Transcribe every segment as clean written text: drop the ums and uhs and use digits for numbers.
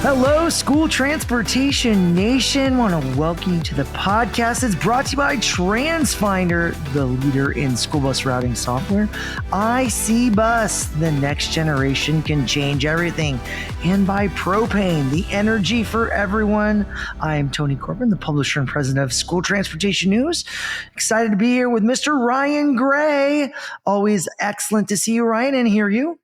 Hello, School Transportation Nation. Want to welcome you to the podcast. It's brought to you by TransFinder, the leader in school bus routing software. IC Bus, the next generation can change everything. And by Propane, the energy for everyone. I am Tony Corbin, the publisher and president of School Transportation News. Excited to be here with Mr. Ryan Gray. Always excellent to see you, Ryan, and hear you.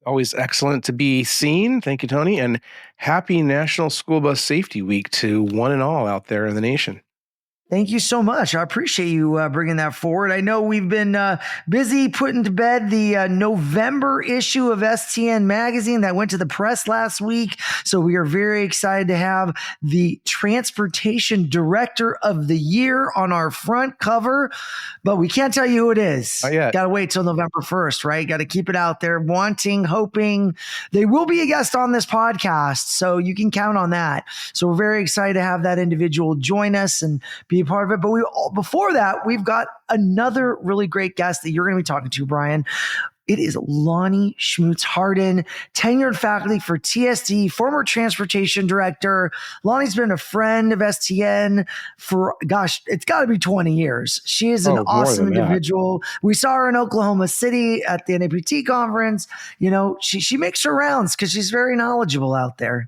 Always excellent to be seen. Thank you, Tony. And happy National School Bus Safety Week to one and all out there in the nation. Thank you so much. I appreciate you bringing that forward. I know we've been busy putting to bed the November issue of STN magazine that went to the press last week. So we are very excited to have the Transportation Director of the Year on our front cover, but we can't tell you who it is. Not yet. Got to wait till November 1st, right? Got to keep it out there, wanting, hoping. They will be a guest on this podcast, so you can count on that. So we're very excited to have that individual join us and be a part of it. But before that, we've got another really great guest that you're going to be talking to, Brian. It is Launi Schmutz-Harden, tenured faculty for TSD, former transportation director. Launi's been a friend of STN for, it's got to be 20 years. She is an awesome individual. We saw her in Oklahoma City at the NAPT conference. You know, she makes her rounds because she's very knowledgeable out there.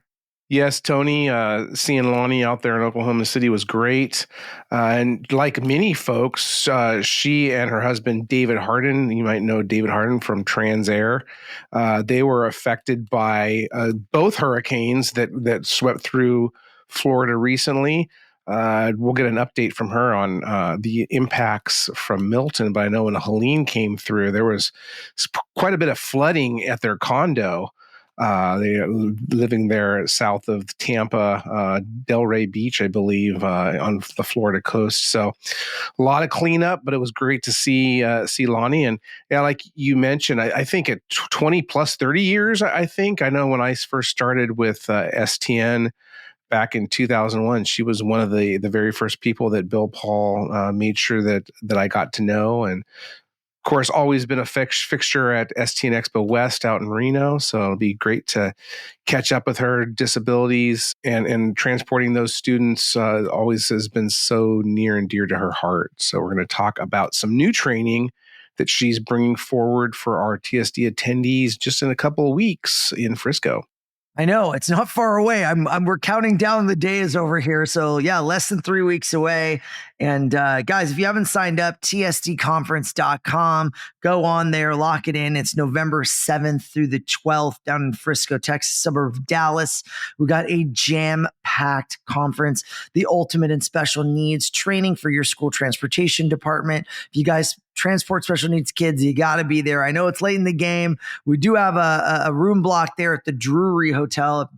Yes, Tony, seeing Launi out there in Oklahoma City was great. And like many folks, she and her husband, David Harden, you might know David Harden from TransAir, they were affected by both hurricanes that swept through Florida recently. We'll get an update from her on the impacts from Milton, but I know when Helene came through, there was quite a bit of flooding at their condo. They are living there south of Tampa, Delray Beach, I believe, on the Florida coast. So a lot of cleanup, but it was great to see Launi. And yeah, like you mentioned, I think at 20 plus 30 years, I know when I first started with STN back in 2001, she was one of the very first people that Bill Paul made sure that I got to know. And of course, always been a fixture at STN Expo West out in Reno. So it'll be great to catch up with her. Disabilities and transporting those students always has been so near and dear to her heart. So we're going to talk about some new training that she's bringing forward for our TSD attendees just in a couple of weeks in Frisco. I know it's not far away. We're counting down the days over here. So yeah, less than 3 weeks away. And guys, if you haven't signed up, tsdconference.com, go on there, lock it in. It's November 7th through the 12th down in Frisco, Texas, suburb of Dallas. We got a jam-packed conference, the ultimate in special needs training for your school transportation department. If you guys transport special needs kids, you got to be there. I know it's late in the game. We do have a room block there at the Drury Hotel.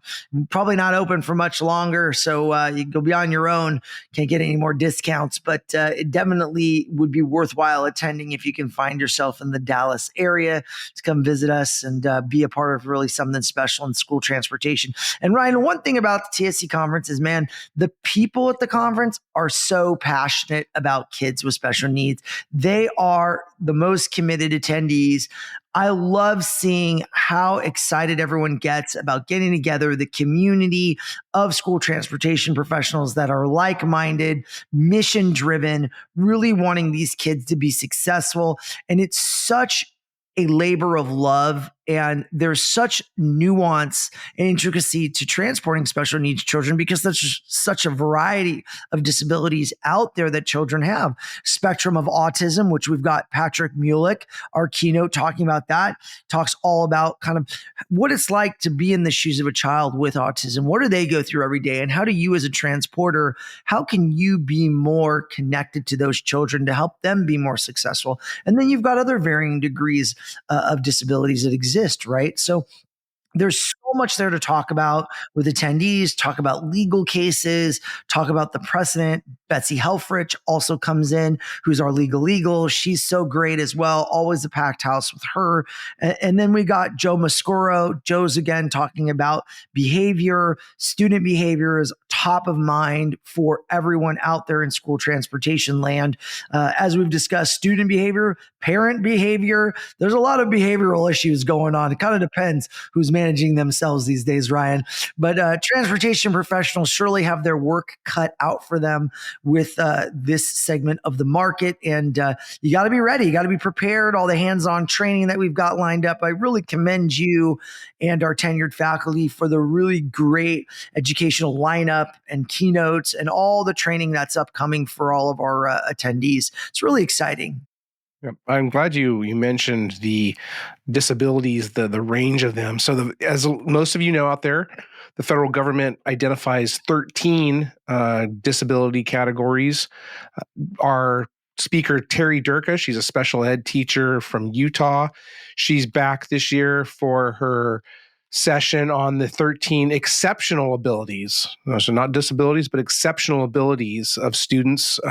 Probably not open for much longer, so you go be on your own. Can't get any more discounts, but it definitely would be worthwhile attending if you can find yourself in the Dallas area to come visit us and be a part of really something special in school transportation. And Ryan, one thing about the TSC conference is, man, the people at the conference are so passionate about kids with special needs. They are the most committed attendees. I love seeing how excited everyone gets about getting together, the community of school transportation professionals that are like-minded, mission-driven, really wanting these kids to be successful. And it's such a labor of love, and there's such nuance and intricacy to transporting special needs children because there's such a variety of disabilities out there that children have. Spectrum of autism, which we've got Patrick Mulick, our keynote, talking about that, talks all about kind of what it's like to be in the shoes of a child with autism. What do they go through every day? And how do you as a transporter, how can you be more connected to those children to help them be more successful? And then you've got other varying degrees of disabilities that exist, right? So there's so much there to talk about with attendees, talk about legal cases, talk about the precedent. Betsy Helfrich also comes in, who's our legal. She's so great as well. Always a packed house with her. And then we got Joe Mascoro. Joe's again talking about behavior, student behavior is top of mind for everyone out there in school transportation land. As we've discussed, student behavior, parent behavior, there's a lot of behavioral issues going on. It kind of depends who's managing themselves these days, Ryan. But transportation professionals surely have their work cut out for them with this segment of the market. And you got to be ready. You got to be prepared. All the hands-on training that we've got lined up. I really commend you and our tenured faculty for the really great educational lineup and keynotes and all the training that's upcoming for all of our attendees. It's really exciting. Yep. I'm glad you mentioned the disabilities, the range of them. So as most of you know out there, the federal government identifies 13 disability categories. Our speaker, Terry Durka, she's a special ed teacher from Utah. She's back this year for her session on the 13 exceptional abilities. So not disabilities, but exceptional abilities of students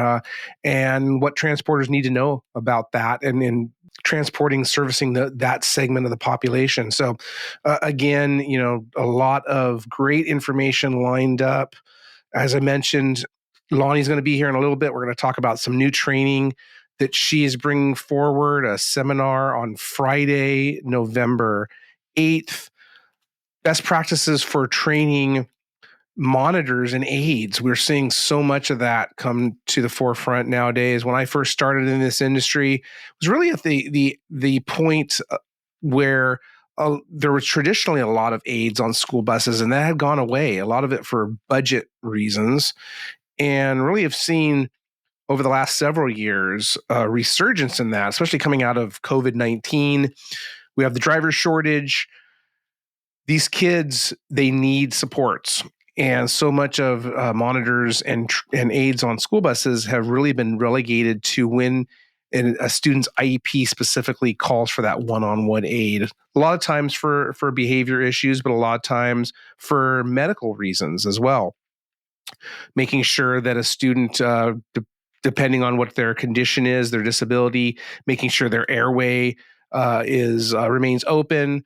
and what transporters need to know about that and in transporting, servicing that segment of the population. So again, a lot of great information lined up. As I mentioned, Launi's going to be here in a little bit. We're going to talk about some new training that she is bringing forward, a seminar on Friday, November 8th. Best practices for training monitors and aides. We're seeing so much of that come to the forefront nowadays. When I first started in this industry, it was really at the point where there was traditionally a lot of aides on school buses, and that had gone away. A lot of it for budget reasons, and really have seen over the last several years a resurgence in that, especially coming out of COVID-19. We have the driver shortage. These kids, they need supports. And so much of monitors and aides on school buses have really been relegated to when a student's IEP specifically calls for that one-on-one aid. A lot of times for behavior issues, but a lot of times for medical reasons as well. Making sure that a student, depending on what their condition is, their disability, making sure their airway remains open,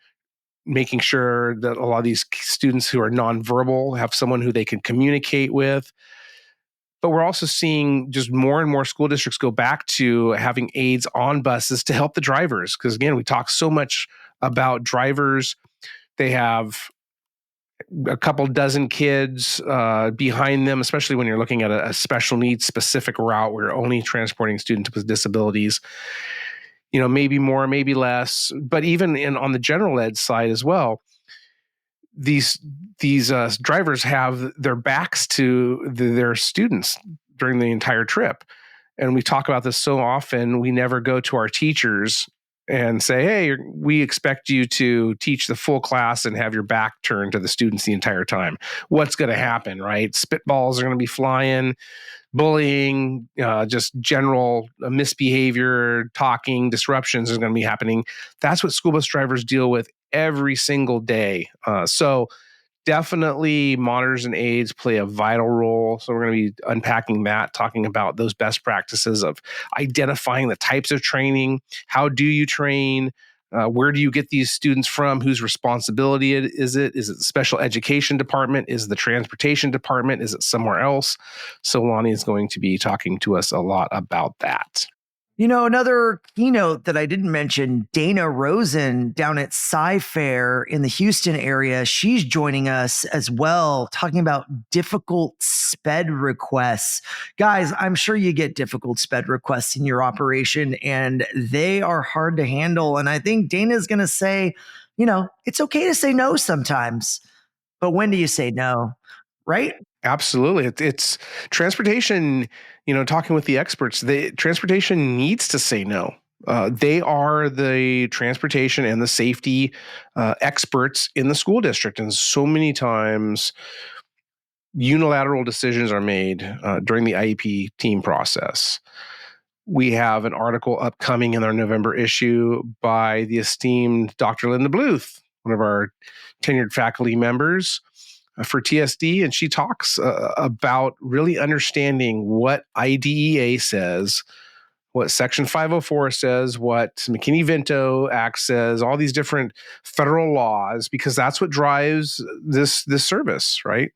making sure that a lot of these students who are nonverbal have someone who they can communicate with. But we're also seeing just more and more school districts go back to having aides on buses to help the drivers. Because again, we talk so much about drivers. They have a couple dozen kids behind them, especially when you're looking at a special needs specific route where you're only transporting students with disabilities. Maybe more, maybe less, but even on the general ed side as well, these drivers have their backs to their students during the entire trip. And we talk about this so often, we never go to our teachers and say, hey, we expect you to teach the full class and have your back turned to the students the entire time. What's going to happen, right? Spitballs are going to be flying. Bullying, just general misbehavior, talking, disruptions is going to be happening. That's what school bus drivers deal with every single day. So definitely monitors and aides play a vital role. So we're going to be unpacking that, talking about those best practices of identifying the types of training. How do you train? Where do you get these students from? Whose responsibility is it? Is it the special education department? Is it the transportation department? Is it somewhere else? So Launi is going to be talking to us a lot about that. Another keynote that I didn't mention, Dana Rosen down at Sci-Fair in the Houston area, she's joining us as well, talking about difficult SPED requests. Guys, I'm sure you get difficult SPED requests in your operation, and they are hard to handle. And I think Dana's going to say, it's okay to say no sometimes, but when do you say no, right? Absolutely. It's transportation, talking with the experts, transportation needs to say no. They are the transportation and the safety experts in the school district. And so many times unilateral decisions are made during the IEP team process. We have an article upcoming in our November issue by the esteemed Dr. Linda Bluth, one of our tenured faculty members for TSD, and she talks about really understanding what IDEA says, what Section 504 says, what McKinney-Vento Act says, all these different federal laws, because that's what drives this service, right?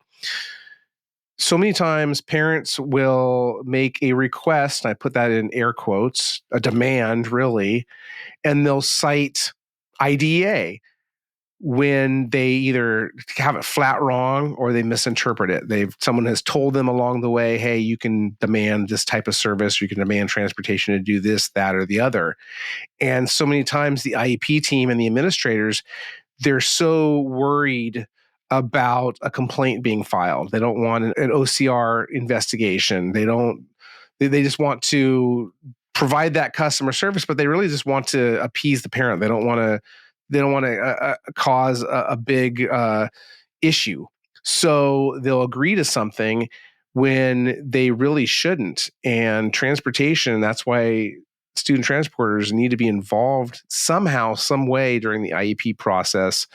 So many times parents will make a request, and I put that in air quotes, a demand really, and they'll cite IDEA when they either have it flat wrong or they misinterpret it. Someone has told them along the way, hey, you can demand this type of service, or you can demand transportation to do this, that, or the other. And so many times the IEP team and the administrators, they're so worried about a complaint being filed. They don't want an OCR investigation. They just want to provide that customer service, but they really just want to appease the parent. They don't want to cause a big issue. So they'll agree to something when they really shouldn't. And transportation, that's why student transporters need to be involved somehow, some way during the IEP process.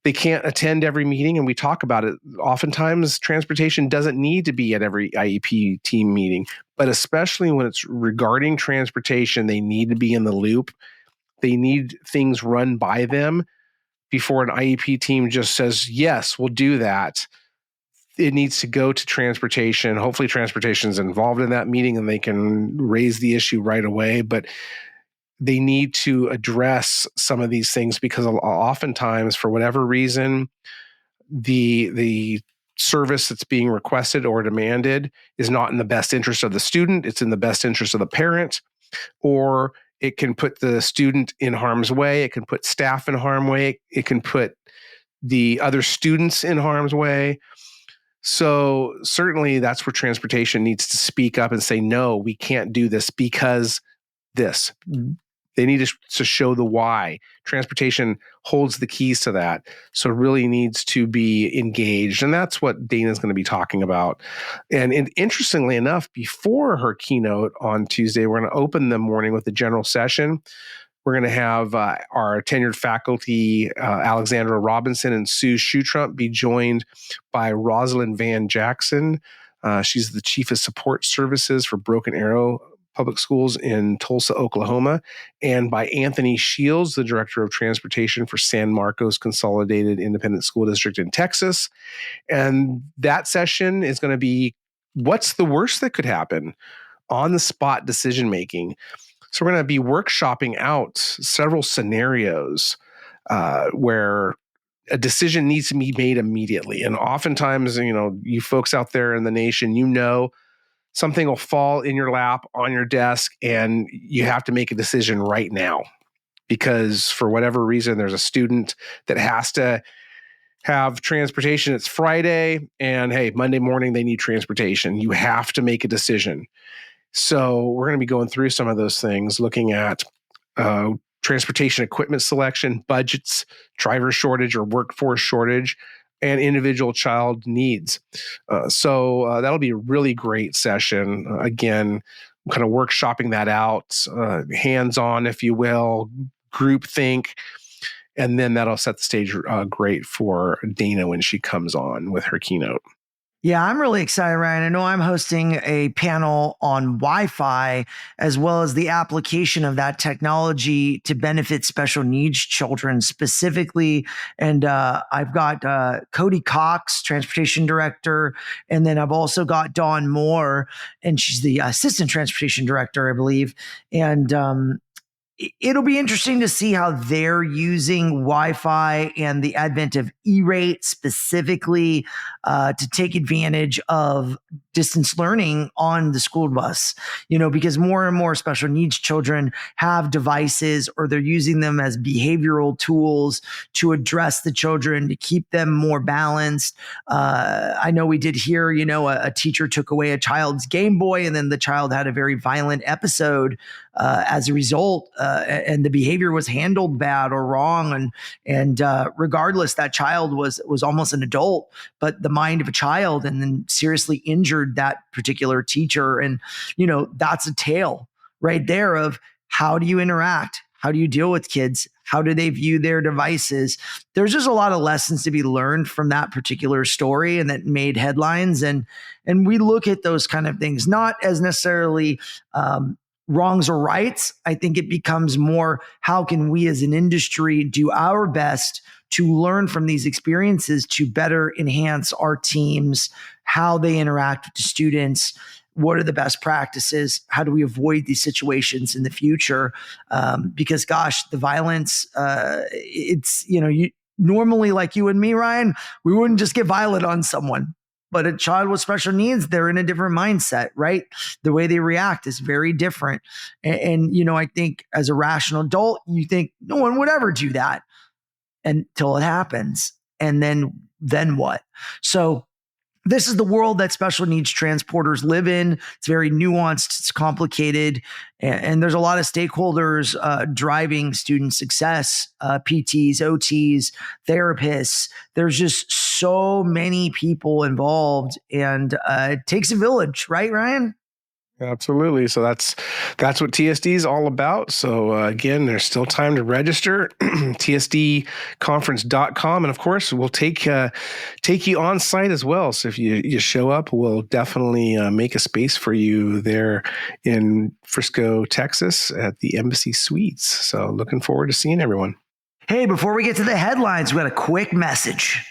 They can't attend every meeting, and we talk about it. Oftentimes, transportation doesn't need to be at every IEP team meeting, but especially when it's regarding transportation, they need to be in the loop. They need things run by them before an IEP team just says, yes, we'll do that. It needs to go to transportation. Hopefully transportation is involved in that meeting and they can raise the issue right away. But they need to address some of these things because oftentimes, for whatever reason, the service that's being requested or demanded is not in the best interest of the student. It's in the best interest of the parent, or it can put the student in harm's way. It can put staff in harm's way. It can put the other students in harm's way. So certainly that's where transportation needs to speak up and say, no, we can't do this because this. They need to show the why. Transportation holds the keys to that. So it really needs to be engaged. And that's what Dana's going to be talking about. And interestingly enough, before her keynote on Tuesday, we're going to open the morning with the general session. We're going to have our tenured faculty, Alexandra Robinson and Sue Schutrump, be joined by Rosalind Van Jackson. She's the Chief of Support Services for Broken Arrow Public Schools in Tulsa, Oklahoma, and by Anthony Shields, the Director of Transportation for San Marcos Consolidated Independent School District in Texas. And that session is going to be what's the worst that could happen? On-the-spot decision-making. So we're going to be workshopping out several scenarios where a decision needs to be made immediately. And oftentimes, you folks out there in the nation, something will fall in your lap on your desk and you have to make a decision right now because for whatever reason, there's a student that has to have transportation. It's Friday and hey, Monday morning, they need transportation. You have to make a decision. So we're going to be going through some of those things, looking at transportation equipment selection, budgets, driver shortage or workforce shortage, and individual child needs. So that'll be a really great session. Again, kind of workshopping that out, hands-on, if you will, group think, and then that'll set the stage great for Dana when she comes on with her keynote. Yeah, I'm really excited, Ryan. I know I'm hosting a panel on Wi-Fi as well as the application of that technology to benefit special needs children specifically. And I've got Cody Cox, transportation director, and then I've also got Donn Moore, and she's the assistant transportation director, I believe. And it'll be interesting to see how they're using Wi-Fi and the advent of E-rate specifically to take advantage of distance learning on the school bus, because more and more special needs children have devices or they're using them as behavioral tools to address the children, to keep them more balanced. I know we did hear, a teacher took away a child's Game Boy and then the child had a very violent episode as a result, and the behavior was handled bad or wrong. And regardless, that child was almost an adult, but the mind of a child, and then seriously injured that particular teacher. And, that's a tale right there of how do you interact? How do you deal with kids? How do they view their devices? There's just a lot of lessons to be learned from that particular story, and that made headlines. And we look at those kind of things, not as necessarily wrongs or rights. I think it becomes more, how can we as an industry do our best to learn from these experiences to better enhance our teams, how they interact with the students, what are the best practices, how do we avoid these situations in the future? Because gosh, the violence, it's, you normally, like you and me, Ryan, we wouldn't just get violent on someone. But a child with special needs, they're in a different mindset, right? The way they react is very different. And I think as a rational adult, you think no one would ever do that until it happens. And then what? So this is the world that special needs transporters live in. It's very nuanced, it's complicated, and there's a lot of stakeholders driving student success, PTs, OTs, therapists. There's just so many people involved, and it takes a village, right, Ryan? Absolutely. So that's what TSD is all about. So again, there's still time to register. TSDconference.com. And of course, we'll take you on site as well. So if you show up, we'll definitely make a space for you there in Frisco, Texas at the Embassy Suites. So looking forward to seeing everyone. Hey, before we get to the headlines, we got a quick message.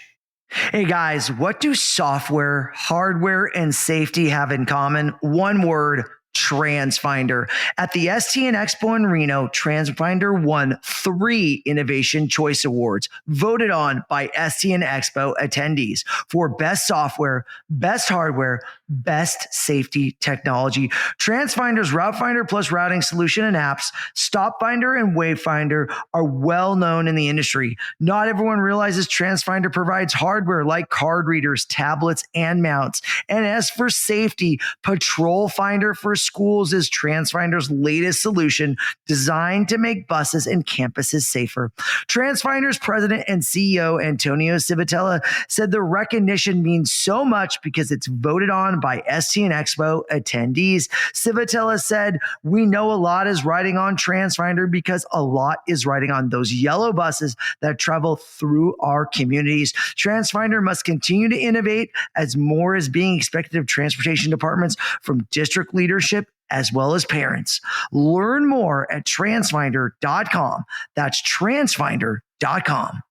Hey guys, what do software, hardware, and safety have in common? One word: TransFinder. At the STN Expo in Reno, TransFinder won 3 Innovation Choice Awards, voted on by STN Expo attendees for best software, best hardware, best safety technology. TransFinder's Route Finder plus routing solution and apps, Stop Finder and Wayfinder, are well known in the industry. Not everyone realizes TransFinder provides hardware like card readers, tablets, and mounts. And as for safety, Patrol Finder for schools is TransFinder's latest solution, designed to make buses and campuses safer. TransFinder's president and CEO, Antonio Civitella, said the recognition means so much because it's voted on by STN Expo attendees. Civitella said, "We know a lot is riding on TransFinder because a lot is riding on those yellow buses that travel through our communities. TransFinder must continue to innovate as more is being expected of transportation departments from district leadership as well as parents." Learn more at transfinder.com. That's transfinder.com.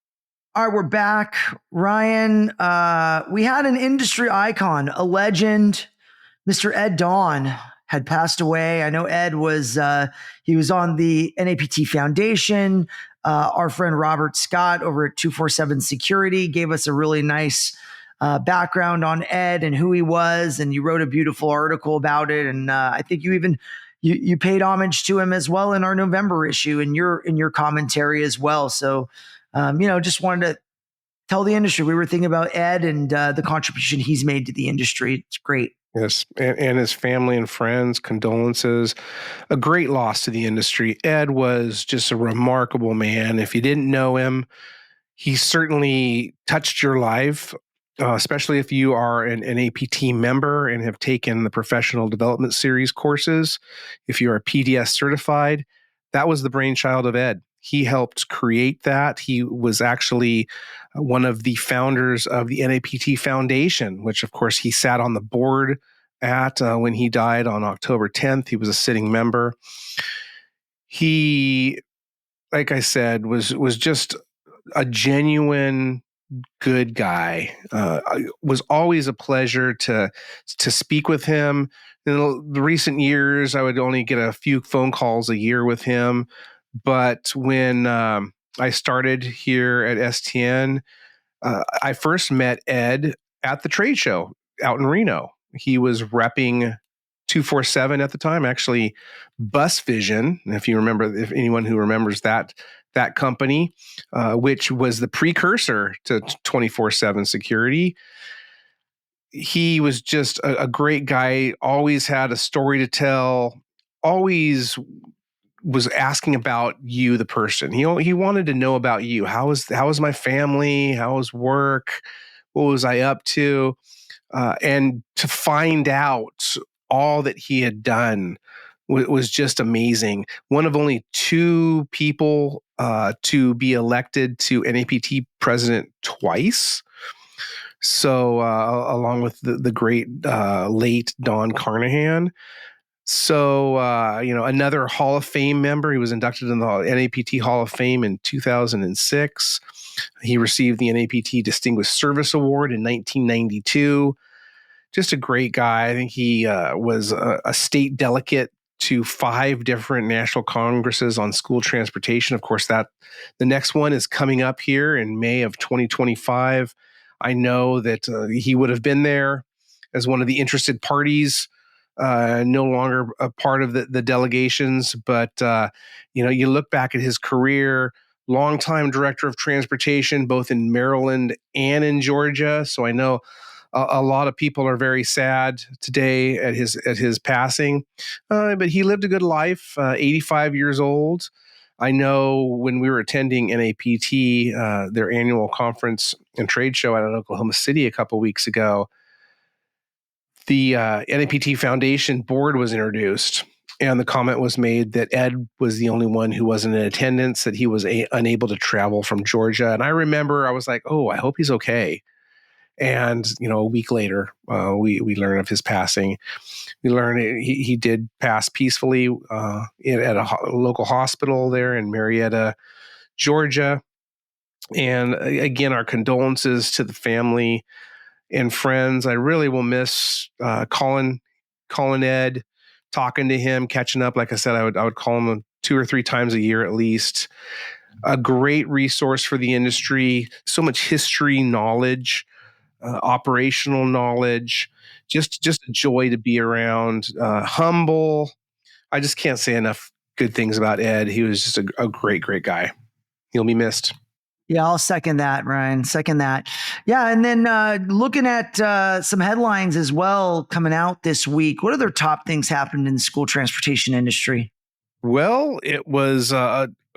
All right, we're back. Ryan, we had an industry icon, a legend, Mr. Ed Donn, had passed away. I know Ed was, he was on the NAPT Foundation. Our friend Robert Scott over at 247 Security gave us a really nice background on Ed and who he was, and you wrote a beautiful article about it. And I think you even you paid homage to him as well in our November issue in your commentary as well. So just wanted to tell the industry we were thinking about Ed and the contribution he's made to the industry. It's great. Yes, and his family and friends, condolences. A great loss to the industry. Ed was just a remarkable man. If you didn't know him, he certainly touched your life, especially if you are an APT member and have taken the Professional Development Series courses. If you are PDS certified, that was the brainchild of Ed. He helped create that. He was actually one of the founders of the NAPT Foundation, which, of course, he sat on the board at when he died on October 10th. He was a sitting member. He, like I said, was just a genuine good guy. It was always a pleasure to speak with him. In the recent years, I would only get a few phone calls a year with him. But when I started here at STN, I first met Ed at the trade show out in Reno. He was repping 247 at the time, actually Bus Vision. If anyone who remembers that company, which was the precursor to 24/7 security. He was just a great guy, always had a story to tell, always was asking about you, the person. He wanted to know about you. How was my family? How was work? What was I up to? And to find out all that he had done was just amazing. One of only 2 people to be elected to NAPT president twice. So along with the great late Donn Carnahan. So, another Hall of Fame member. He was inducted in the NAPT Hall of Fame in 2006. He received the NAPT Distinguished Service Award in 1992. Just a great guy. I think he was a state delegate to 5 different national congresses on school transportation. Of course, that the next one is coming up here in May of 2025. I know that he would have been there as one of the interested parties, no longer a part of the delegations. But, you look back at his career, longtime director of transportation, both in Maryland and in Georgia. So I know a lot of people are very sad today at his passing, but he lived a good life. 85 years old. I know when we were attending NAPT, their annual conference and trade show out in Oklahoma City a couple weeks ago, the NAPT Foundation board was introduced, and the comment was made that Ed was the only one who wasn't in attendance, that he was unable to travel from Georgia. And I remember I was like, oh, I hope he's okay. And, a week later, we learn of his passing. We learn he did pass peacefully at a local hospital there in Marietta, Georgia. And again, our condolences to the family and friends. I really will miss calling Ed, talking to him, catching up. Like I said, I would call him 2 or 3 times a year at least. A great resource for the industry. So much history, knowledge. Operational knowledge, just a joy to be around, humble. I just can't say enough good things about Ed. He was just a great, great guy. He'll be missed. Yeah, I'll second that, Ryan. Second that. Yeah, and then looking at some headlines as well coming out this week. What other top things happened in the school transportation industry? Well, it was,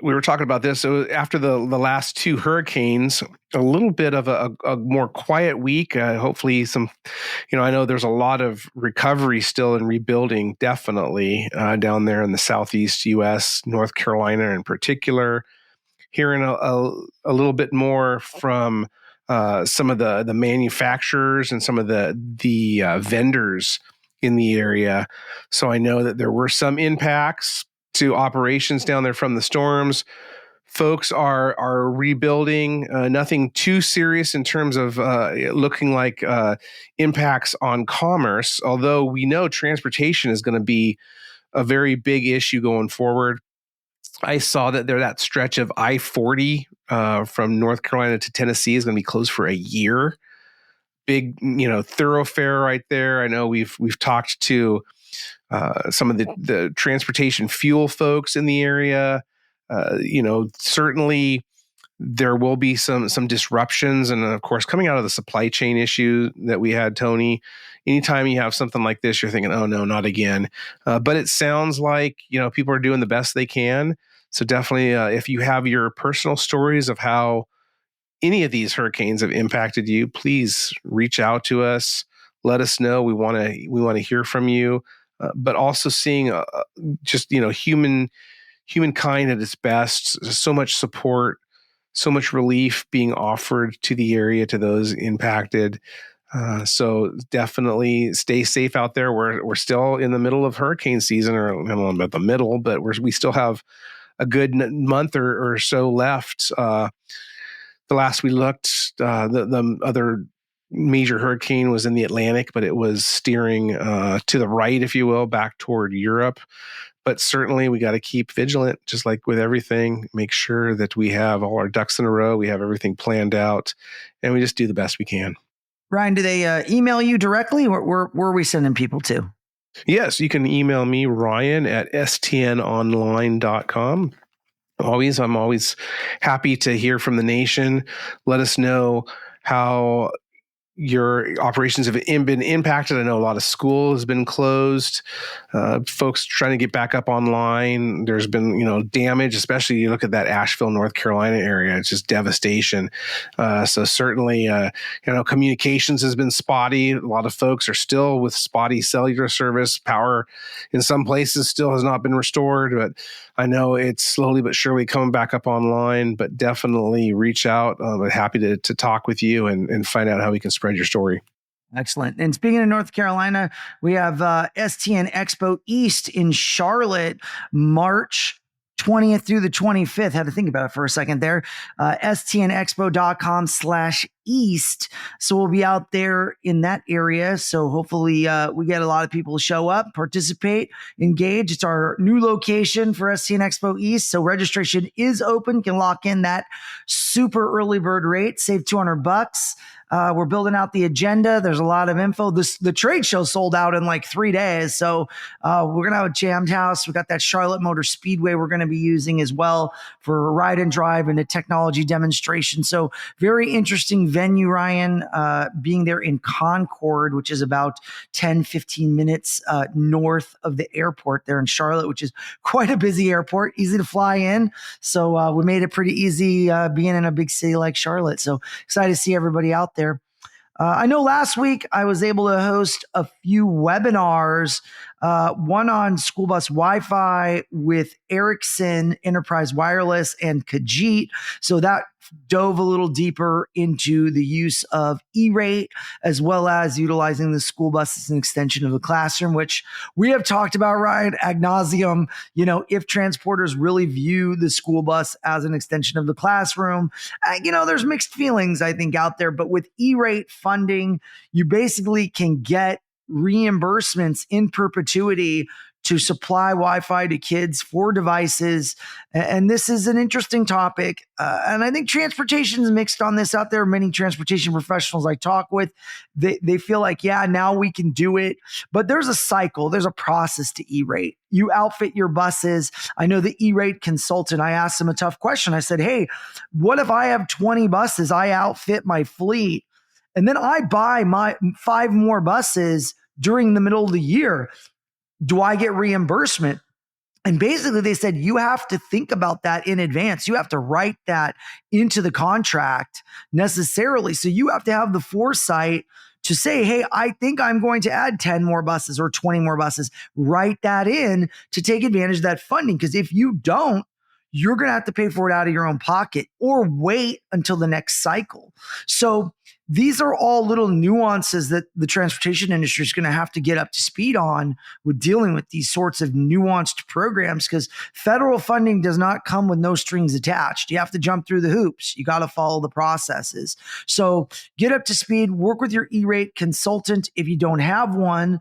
we were talking about this. So after the last 2 hurricanes, a little bit of a more quiet week. Hopefully some, I know there's a lot of recovery still and rebuilding, definitely down there in the Southeast U.S., North Carolina in particular. Hearing a little bit more from some of the manufacturers and some of the vendors in the area. So I know that there were some impacts to operations down there from the storms. Folks are rebuilding. Nothing too serious in terms of looking like impacts on commerce, although we know transportation is going to be a very big issue going forward. I saw that that stretch of I-40 from North Carolina to Tennessee is going to be closed for a year. Big, thoroughfare right there. I know we've talked to some of the transportation fuel folks in the area. Certainly there will be some disruptions, and of course, coming out of the supply chain issue that we had, Tony. Anytime you have something like this, you're thinking, "Oh no, not again." But it sounds like people are doing the best they can. So definitely, if you have your personal stories of how any of these hurricanes have impacted you, please reach out to us. Let us know. We want to hear from you. But also seeing just humankind at its best. So much support, so much relief being offered to the area, to those impacted. So definitely stay safe out there. We're still in the middle of hurricane season, or I don't know about the middle, but we still have a good month or so left. The last we looked, the other major hurricane was in the Atlantic, but it was steering to the right, if you will, back toward Europe. But certainly we got to keep vigilant, just like with everything, make sure that we have all our ducks in a row, we have everything planned out, and we just do the best we can. Ryan, do they email you directly? Where are we sending people to? Yes, you can email me, Ryan, at stnonline.com. I'm always happy to hear from the nation. Let us know how your operations have been impacted. I know a lot of school has been closed. Folks trying to get back up online. There's been, damage, especially you look at that Asheville, North Carolina area. It's just devastation. So certainly, communications has been spotty. A lot of folks are still with spotty cellular service. Power in some places still has not been restored, but I know it's slowly but surely coming back up online. But definitely reach out. I'm happy to talk with you and find out how we can spread your story. Excellent. And speaking of North Carolina, we have STN Expo East in Charlotte, March 20th through the 25th. Had to think about it for a second there. stnexpo.com/east. So we'll be out there in that area. So hopefully we get a lot of people to show up, participate, engage. It's our new location for STN Expo East. So registration is open. You can lock in that super early bird rate, save $200. We're building out the agenda. There's a lot of info. The trade show sold out in like 3 days. So we're going to have a jammed house. We got that Charlotte Motor Speedway we're going to be using as well for a ride and drive and a technology demonstration. So very interesting venue, Ryan, being there in Concord, which is about 10, 15 minutes north of the airport there in Charlotte, which is quite a busy airport, easy to fly in. So we made it pretty easy being in a big city like Charlotte. So excited to see everybody out there. I know last week I was able to host a few webinars, one on school bus Wi-Fi with Ericsson Enterprise Wireless and Khajiit. So that dove a little deeper into the use of E-rate as well as utilizing the school bus as an extension of the classroom, which we have talked about, Ryan, ad nauseum. If transporters really view the school bus as an extension of the classroom, there's mixed feelings, I think, out there. But with E-rate funding, you basically can get reimbursements in perpetuity to supply Wi-Fi to kids for devices. And this is an interesting topic. And I think transportation is mixed on this out there. Many transportation professionals I talk with, they feel like, yeah, now we can do it. But there's a cycle. There's a process to E-rate. You outfit your buses. I know the E-rate consultant, I asked him a tough question. I said, hey, what if I have 20 buses? I outfit my fleet. And then I buy my 5 more buses during the middle of the year. Do I get reimbursement? And basically they said, you have to think about that in advance. You have to write that into the contract necessarily. So you have to have the foresight to say, hey, I think I'm going to add 10 more buses or 20 more buses. Write that in to take advantage of that funding. Because if you don't, you're going to have to pay for it out of your own pocket or wait until the next cycle. So these are all little nuances that the transportation industry is going to have to get up to speed on with dealing with these sorts of nuanced programs, because federal funding does not come with no strings attached. You have to jump through the hoops. You got to follow the processes. So get up to speed, work with your E-rate consultant. If you don't have one,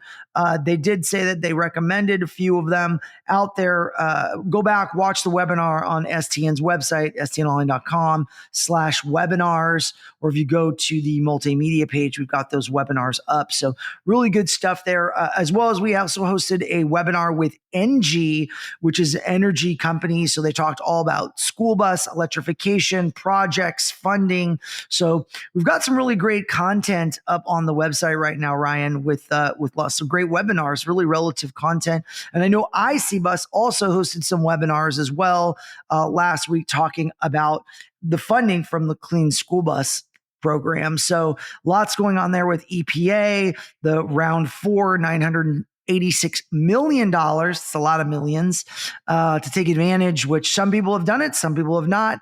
they did say that they recommended a few of them out there. Go back, watch the webinar on STN's website, stnonline.com/webinars, or if you go to the multimedia page, we've got those webinars up. So really good stuff there. As well as we also hosted a webinar with NG, which is an energy company. So they talked all about school bus, electrification, projects, funding. So we've got some really great content up on the website right now, Ryan, with lots of great webinars, really relative content. And I know ICBus also hosted some webinars as well last week talking about the funding from the Clean School Bus program. So lots going on there with EPA, the round 4, $986 million. It's a lot of millions to take advantage, which some people have done it, some people have not.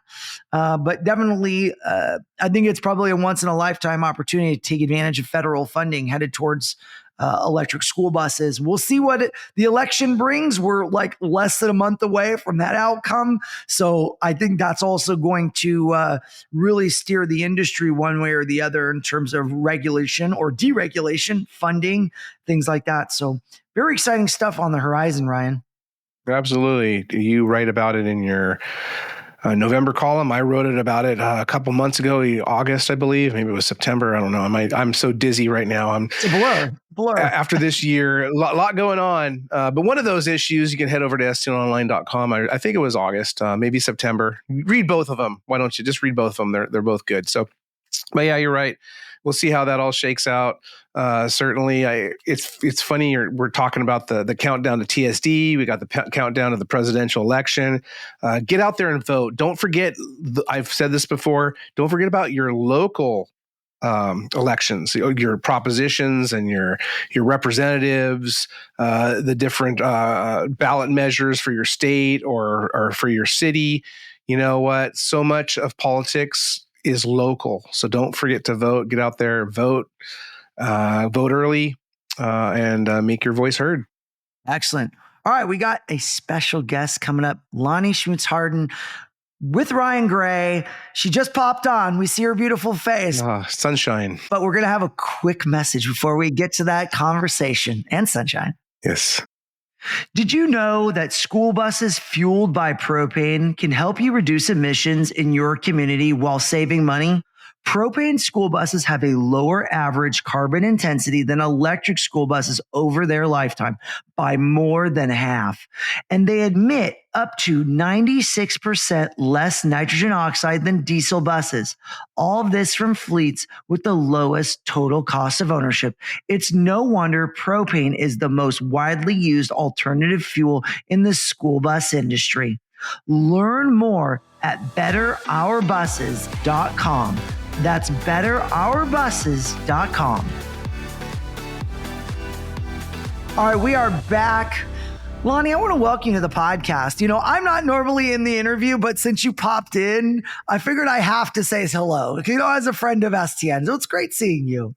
But definitely, I think it's probably a once in a lifetime opportunity to take advantage of federal funding headed towards electric school buses. We'll see what the election brings. We're like less than a month away from that outcome. So I think that's also going to really steer the industry one way or the other in terms of regulation or deregulation, funding, things like that. So very exciting stuff on the horizon, Ryan. Absolutely. You write about it in your November column. I wrote about it a couple months ago, August, I believe. Maybe it was September. I don't know. I'm so dizzy right now. It's a blur. After this year, a lot going on. But one of those issues, you can head over to stnonline.com. I think it was August, maybe September. Read both of them. Why don't you just read both of them? They're both good. So, but yeah, you're right. We'll see how that all shakes out. Certainly, it's funny. We're talking about the countdown to TSD. We got the countdown to the presidential election. Get out there and vote. Don't forget. I've said this before. Don't forget about your local elections, your propositions and your representatives, the different ballot measures for your state or for your city. You know what? So much of politics is local. So don't forget to vote. Get out there, vote. vote early, and make your voice heard. Excellent. All right, we got a special guest coming up, Launi Schmutz-Harden with Ryan Gray. She just popped on. We see her beautiful face. Sunshine. But we're going to have a quick message before we get to that conversation. And sunshine. Yes. Did you know that school buses fueled by propane can help you reduce emissions in your community while saving money? Propane school buses have a lower average carbon intensity than electric school buses over their lifetime by more than half. And they emit up to 96% less nitrogen oxide than diesel buses. All of this from fleets with the lowest total cost of ownership. It's no wonder propane is the most widely used alternative fuel in the school bus industry. Learn more at betterourbuses.com. That's betterourbuses.com. All right, we are back. Launi, I want to welcome you to the podcast. You know, I'm not normally in the interview, but since you popped in, I figured I have to say hello, you know, as a friend of STN. So it's great seeing you.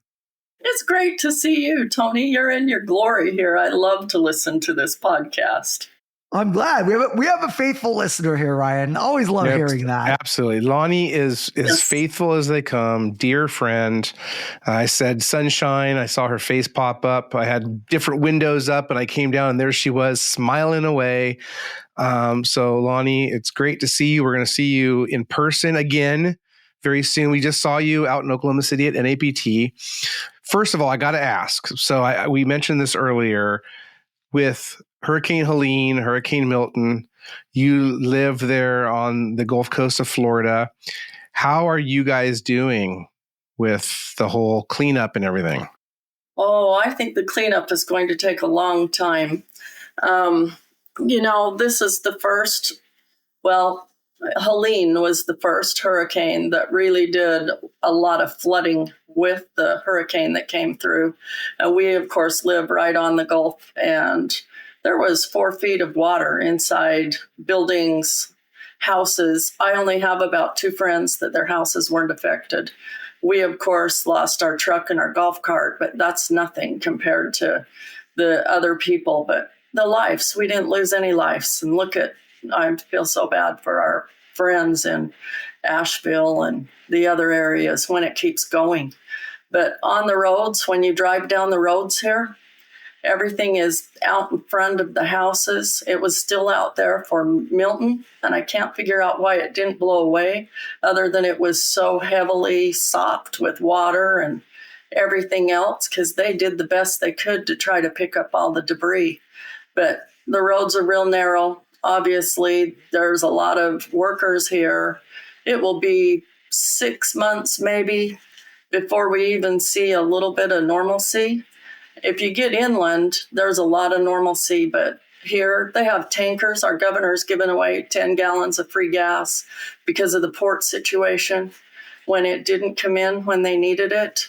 It's great to see you, Tony. You're in your glory here. I love to listen to this podcast. I'm glad. We have a faithful listener here, Ryan. Always love hearing that. Absolutely. Launi is Yes. faithful as they come, dear friend. I said sunshine. I saw her face pop up. I had different windows up and I came down and there she was smiling away. So Launi, it's great to see you. We're going to see you in person again very soon. We just saw you out in Oklahoma City at NAPT. First of all, I got to ask. So we mentioned this earlier with Hurricane Helene, Hurricane Milton. You live there on the Gulf Coast of Florida. How are you guys doing with the whole cleanup and everything? Oh, I think the cleanup is going to take a long time. You know, this is the first, Helene was the first hurricane that really did a lot of flooding with the hurricane that came through. And we, of course, live right on the Gulf, and there was 4 feet of water inside buildings, houses. I only have about 2 friends that their houses weren't affected. We, of course, lost our truck and our golf cart, but that's nothing compared to the other people. But the lives, we didn't lose any lives. And I feel so bad for our friends in Asheville and the other areas when it keeps going. But on the roads, when you drive down the roads here, everything is out in front of the houses. It was still out there for Milton, and I can't figure out why it didn't blow away, other than it was so heavily sopped with water and everything else, because they did the best they could to try to pick up all the debris. But the roads are real narrow. Obviously, there's a lot of workers here. It will be 6 months maybe before we even see a little bit of normalcy. If you get inland, there's a lot of normalcy, but here they have tankers. Our governor's given away 10 gallons of free gas because of the port situation when it didn't come in when they needed it.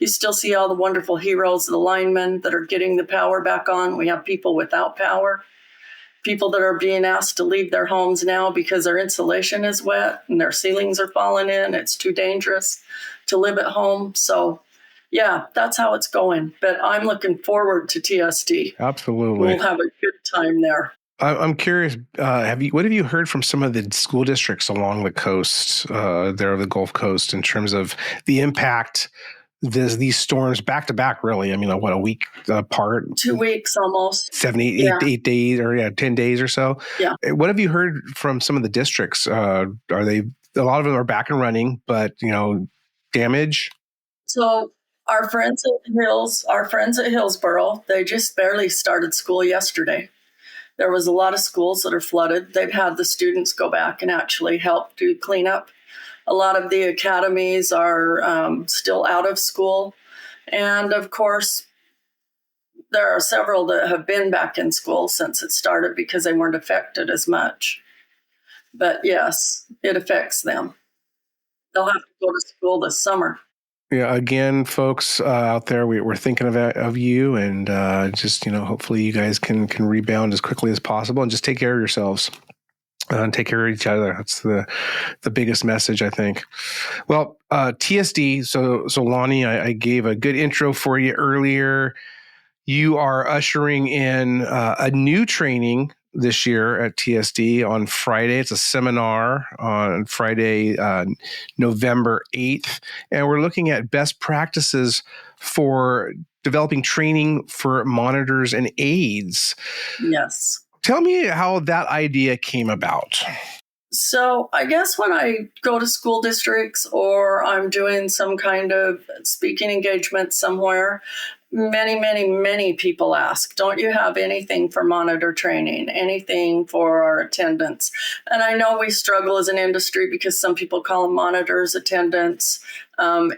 You still see all the wonderful heroes, the linemen that are getting the power back on. We have people without power, people that are being asked to leave their homes now because their insulation is wet and their ceilings are falling in. It's too dangerous to live at home. So yeah, that's how it's going. But I'm looking forward to TSD. Absolutely. We'll have a good time there. I'm curious, what have you heard from some of the school districts along the coast, there of the Gulf Coast, in terms of the impact these storms back to back, really? I mean, a week apart? 2 weeks almost. 8 days or 10 days or so. Yeah. What have you heard from some of the districts? A lot of them are back and running, but, damage? So our friends at Hillsborough, they just barely started school yesterday. There was a lot of schools that are flooded. They've had the students go back and actually help do cleanup. A lot of the academies are still out of school. And of course, there are several that have been back in school since it started because they weren't affected as much. But yes, it affects them. They'll have to go to school this summer. Yeah, again, folks out there, we're thinking of you, and just hopefully you guys can rebound as quickly as possible and just take care of yourselves. and take care of each other. That's the biggest message, I think. Well, TSD. So Launi, I gave a good intro for you earlier. You are ushering in a new training this year at TSD on Friday. It's a seminar on Friday, November 8th. And we're looking at best practices for developing training for monitors and aides. Yes. Tell me how that idea came about. So I guess when I go to school districts or I'm doing some kind of speaking engagement somewhere, many people ask, don't you have anything for monitor training, anything for our attendants? And I know we struggle as an industry because some people call them monitors, attendants,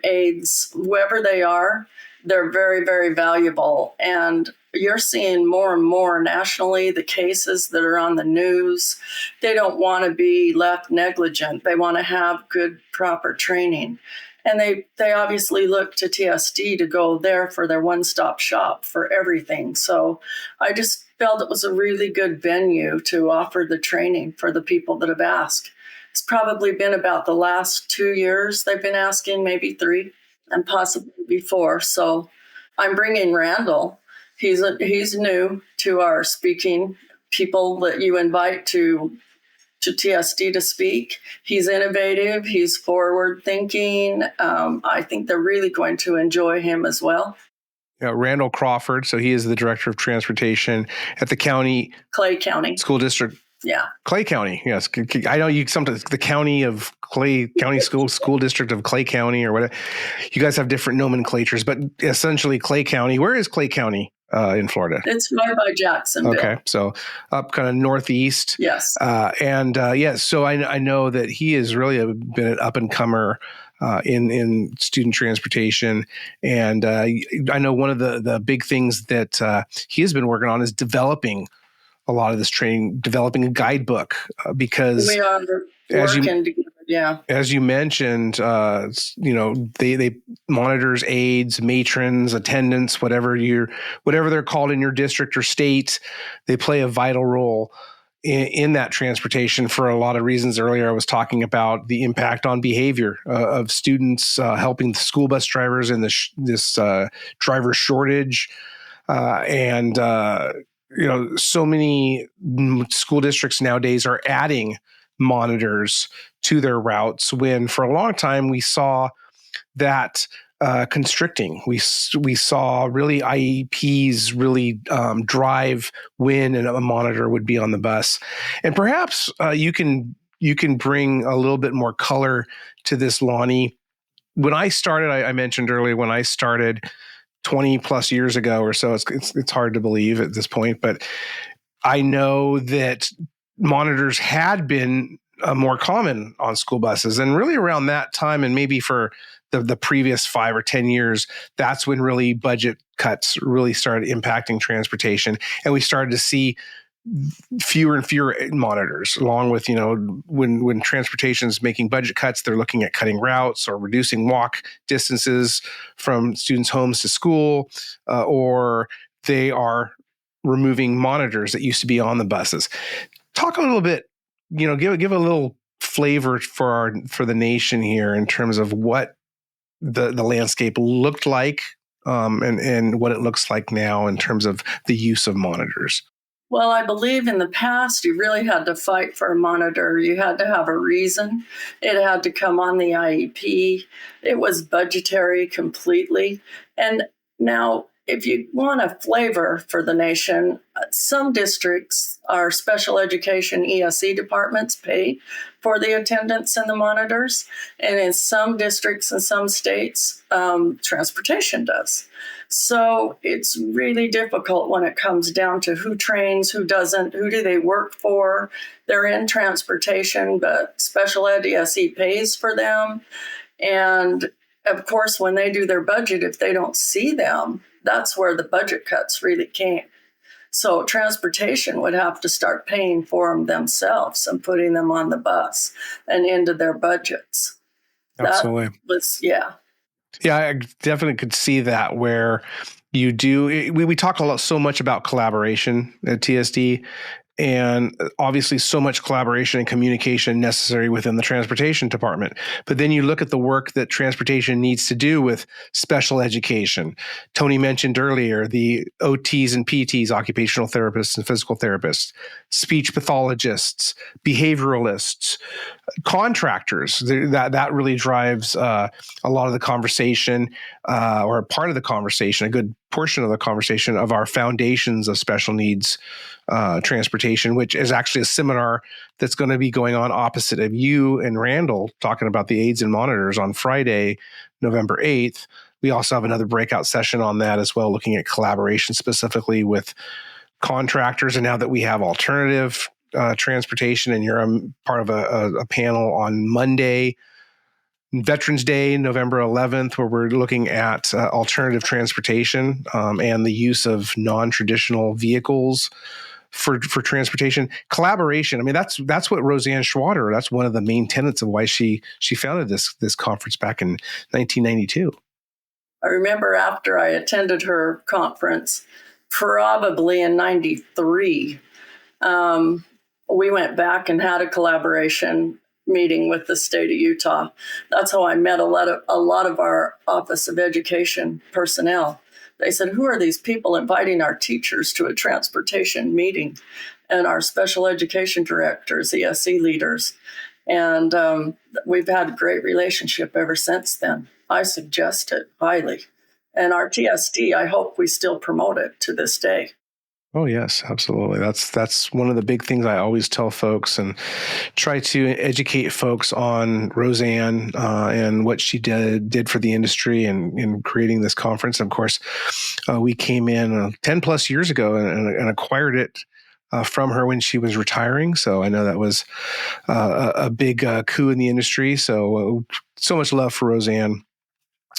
aides, whoever they are. They're very valuable. And you're seeing more and more nationally the cases that are on the news. They don't want to be left negligent. They want to have good, proper training. And they obviously look to TSD to go there for their one-stop shop for everything. So I just felt it was a really good venue to offer the training for the people that have asked. It's probably been about the last 2 years they've been asking, maybe 3, and possibly before. So I'm bringing Randall. He's new to our speaking people that you invite to TSD to speak. He's innovative. He's forward thinking. I think they're really going to enjoy him as well. Randall Crawford. So he is the director of transportation at the Clay County School District. Yeah. Clay County. Yes. I know you sometimes the county of Clay County school district of Clay County or whatever. You guys have different nomenclatures, but essentially Clay County. Where is Clay County in Florida? It's right by Jacksonville. Okay. So up kind of northeast. Yes. So I know that he has really been an up and comer in student transportation. And I know one of the big things that he has been working on is developing a lot of this training, developing a guidebook, because we are working together. Yeah. As you mentioned, they monitors, aides, matrons, attendants, whatever they're called in your district or state, they play a vital role in that transportation for a lot of reasons. Earlier, I was talking about the impact on behavior of students, helping the school bus drivers in this driver shortage, so many school districts nowadays are adding monitors to their routes when for a long time we saw that constricting. We saw really IEPs really drive when a monitor would be on the bus. And perhaps you can bring a little bit more color to this, Launi. When I started, I mentioned earlier, when I started 20 plus years ago or so, it's hard to believe at this point, but I know that monitors had been more common on school buses, and really around that time, and maybe for the previous 5 or 10 years, that's when really budget cuts really started impacting transportation, and we started to see fewer and fewer monitors, along with, when transportation is making budget cuts, they're looking at cutting routes or reducing walk distances from students' homes to school, or they are removing monitors that used to be on the buses. Talk a little bit, give a little flavor for the nation here in terms of what the landscape looked like, and what it looks like now in terms of the use of monitors. Well, I believe in the past, you really had to fight for a monitor. You had to have a reason. It had to come on the IEP. It was budgetary completely. And now, if you want a flavor for the nation, some districts, our special education ESE departments pay for the attendants and the monitors. And in some districts and some states, transportation does. So it's really difficult when it comes down to who trains, who doesn't, who do they work for. They're in transportation, but special ed ESE pays for them. And of course, when they do their budget, if they don't see them, that's where the budget cuts really came. So transportation would have to start paying for them themselves and putting them on the bus and into their budgets. Absolutely. Yeah, I definitely could see that where you do. We talk so much about collaboration at TSD, And obviously so much collaboration and communication necessary within the transportation department. But then you look at the work that transportation needs to do with special education. Tony mentioned earlier the OTs and PTs, occupational therapists and physical therapists, speech pathologists, behavioralists, contractors. That really drives a lot of the conversation, or part of the conversation, a good portion of the conversation of our foundations of special needs transportation, which is actually a seminar that's going to be going on opposite of you and Randall, talking about the aids and monitors on Friday, November 8th. We also have another breakout session on that as well, looking at collaboration specifically with contractors. And now that we have alternative transportation, and you're part of a panel on Monday, Veterans Day, November 11th, where we're looking at alternative transportation and the use of non-traditional vehicles for transportation. Collaboration. I mean, that's what Roseanne Schwader, that's one of the main tenets of why she founded this conference back in 1992. I remember after I attended her conference, probably in 93, we went back and had a collaboration meeting with the state of Utah. That's how I met a lot of our Office of Education personnel. They said, who are these people inviting our teachers to a transportation meeting? And our special education directors, ESE leaders. And we've had a great relationship ever since then. I suggest it highly. And our TSD, I hope we still promote it to this day. Oh, yes, absolutely. That's one of the big things I always tell folks, and try to educate folks on Roseanne and what she did for the industry and in creating this conference. Of course, we came in 10 plus years ago and acquired it from her when she was retiring. So I know that was a big coup in the industry. So much love for Roseanne.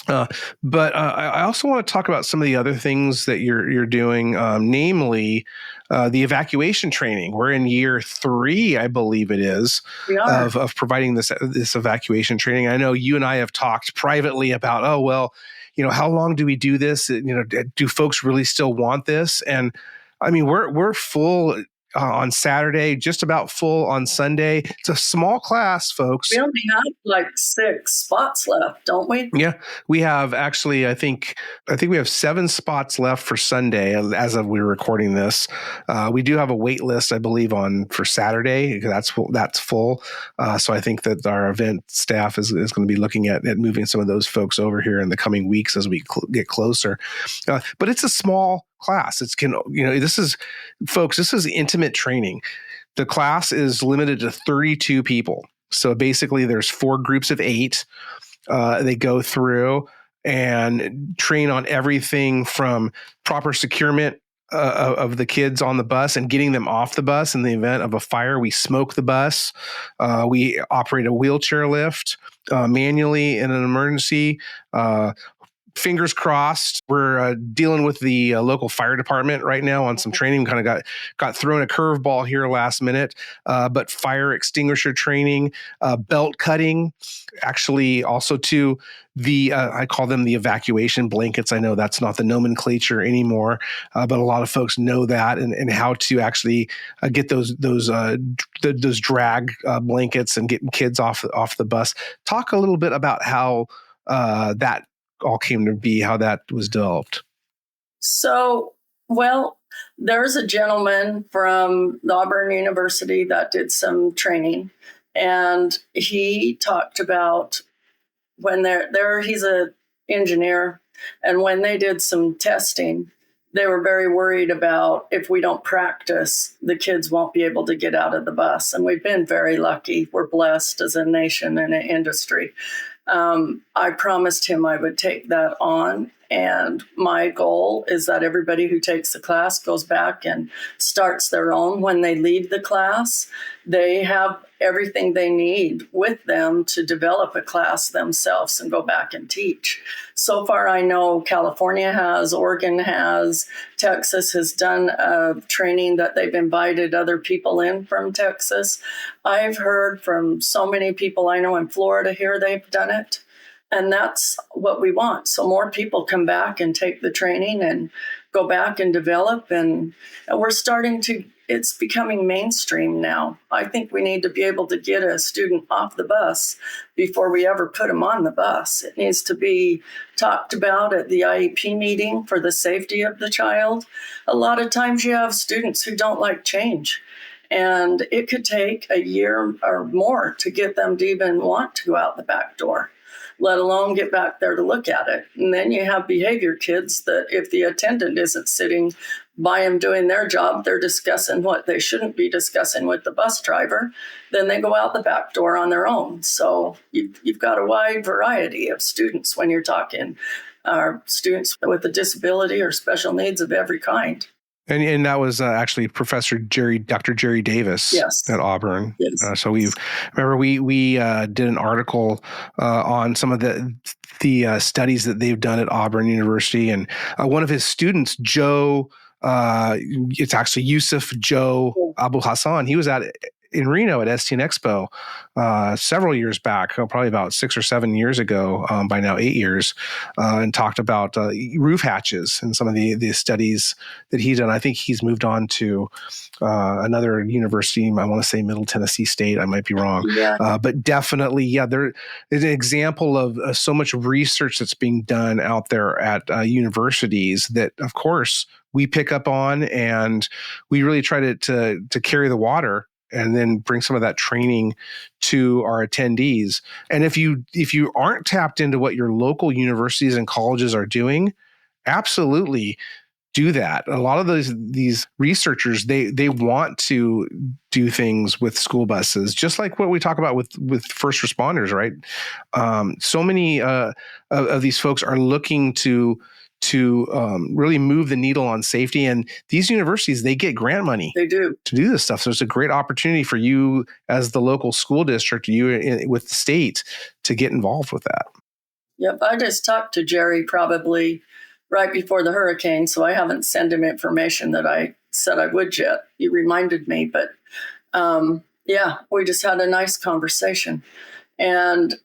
But I also want to talk about some of the other things that you're doing, namely the evacuation training. We're in year 3, I believe it is, of providing this evacuation training. I know you and I have talked privately about, how long do we do this? Do folks really still want this? And I mean, we're full on Saturday, just about full on Sunday. It's a small class, folks. We only have like 6 spots left, don't we? Yeah, we have actually, I think we have 7 spots left for Sunday as of we're recording this. We do have a wait list, I believe, for Saturday. That's full. So I think that our event staff is going to be looking at moving some of those folks over here in the coming weeks as we get closer. But it's a small class. This is intimate training. The class is limited to 32 people. So basically there's 4 groups of 8. They go through and train on everything from proper securement of the kids on the bus and getting them off the bus in the event of a fire. We smoke the bus. We operate a wheelchair lift manually in an emergency. Fingers crossed. We're dealing with the local fire department right now on some training. Kind of got thrown a curveball here last minute, but fire extinguisher training, belt cutting, actually also to the I call them the evacuation blankets. I know that's not the nomenclature anymore, but a lot of folks know that and how to actually get those drag blankets and getting kids off the bus. Talk a little bit about how that all came to be, how that was developed. So, there's a gentleman from Auburn University that did some training, and he talked about when he's an engineer, and when they did some testing, they were very worried about if we don't practice, the kids won't be able to get out of the bus. And we've been very lucky. We're blessed as a nation and an industry. I promised him I would take that on. And my goal is that everybody who takes the class goes back and starts their own. When they leave the class, they have everything they need with them to develop a class themselves and go back and teach. So far, I know California has, Oregon has, Texas has done a training that they've invited other people in from Texas. I've heard from so many people I know in Florida here, they've done it. And that's what we want. So more people come back and take the training and go back and develop. And we're starting to it's becoming mainstream now. I think we need to be able to get a student off the bus before we ever put them on the bus. It needs to be talked about at the IEP meeting for the safety of the child. A lot of times you have students who don't like change, and it could take a year or more to get them to even want to go out the back door, let alone get back there to look at it. And then you have behavior kids that if the attendant isn't sitting by them doing their job, they're discussing what they shouldn't be discussing with the bus driver, then they go out the back door on their own. So you've got a wide variety of students when you're talking students with a disability or special needs of every kind. And that was actually Dr. Jerry Davis at Auburn. Yes. So we did an article on some of the studies that they've done at Auburn University, and one of his students, Joe, it's actually Yusuf Joe Abu Hassan. He was in Reno at STN Expo several years back, probably about 6 or 7 years ago, by now 8 years, and talked about roof hatches and some of the studies that he's done. I think he's moved on to another university. I want to say Middle Tennessee State. I might be wrong. Yeah. But definitely, there is an example of so much research that's being done out there at universities that, of course, we pick up on, and we really try to carry the water and then bring some of that training to our attendees. And if you aren't tapped into what your local universities and colleges are doing, absolutely do that. A lot of these researchers, they want to do things with school buses, just like what we talk about with first responders, right? So many of these folks are looking to really move the needle on safety. And these universities, they get grant money. They do. To do this stuff. So it's a great opportunity for you as the local school district, with the state, to get involved with that. Yep. I just talked to Jerry probably right before the hurricane, so I haven't sent him information that I said I would yet. He reminded me, but we just had a nice conversation. And